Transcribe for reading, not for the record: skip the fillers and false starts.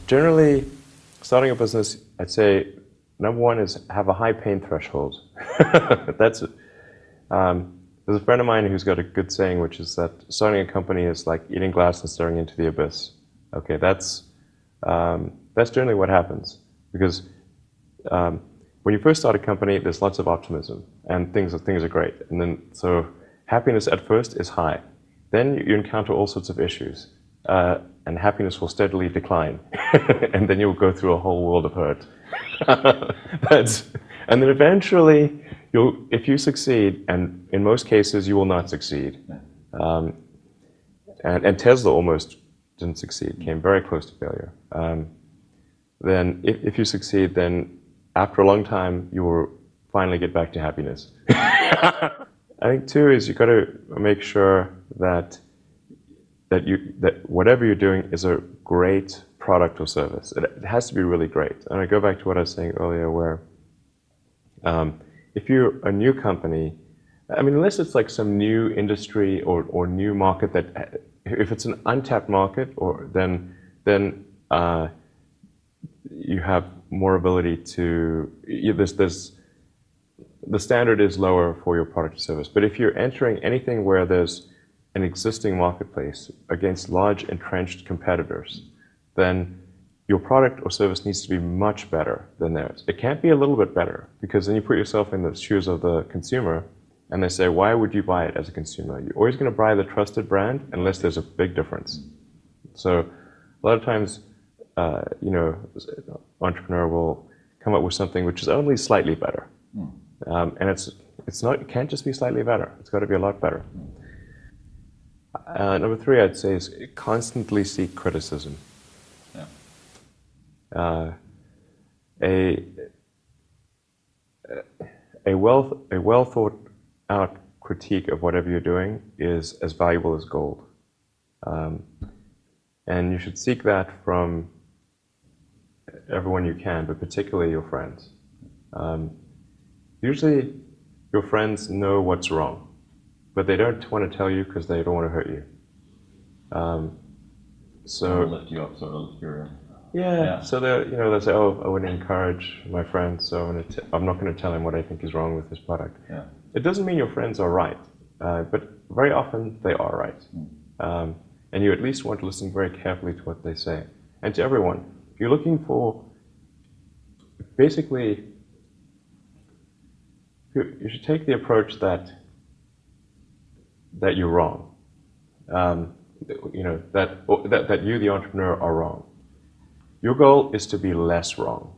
Generally, starting a business, I'd say number one is have a high pain threshold. That's There's a friend of mine who's got a good saying, which is that starting a company is like eating glass and staring into the abyss. Okay, that's generally what happens because when you first start a company, there's lots of optimism and things are great, and then so happiness at first is high. Then you encounter all sorts of issues, and happiness will steadily decline, and then you'll go through a whole world of hurt. And then eventually, if you succeed, and in most cases you will not succeed, and Tesla almost didn't succeed, came very close to failure. Then if you succeed, then after a long time, you will finally get back to happiness. I think two is you've got to make sure that whatever you're doing is a great product or service. It has to be really great. And I go back to what I was saying earlier, where if you're a new company, I mean, unless it's like some new industry or new market that, if it's an untapped market, then you have more ability to, the standard is lower for your product or service. But if you're entering anything where there's an existing marketplace against large entrenched competitors, then your product or service needs to be much better than theirs. It can't be a little bit better, because then you put yourself in the shoes of the consumer and they say, why would you buy it as a consumer? You're always going to buy the trusted brand unless there's a big difference. So a lot of times, entrepreneur will come up with something which is only slightly better. And it can't just be slightly better. It's got to be a lot better. Number three, I'd say, is constantly seek criticism. Yeah. A well thought out critique of whatever you're doing is as valuable as gold. And you should seek that from everyone you can, but particularly your friends. Usually your friends know what's wrong, but they don't want to tell you because they don't want to hurt you. So lift you up, sort of. Yeah. So they say, "Oh, I would encourage my friend, so I'm not going to tell him what I think is wrong with this product." Yeah. It doesn't mean your friends are right, but very often they are right, and you at least want to listen very carefully to what they say. And to everyone, if you're looking for, basically, you should take the approach that you're wrong. That you, the entrepreneur, are wrong. Your goal is to be less wrong.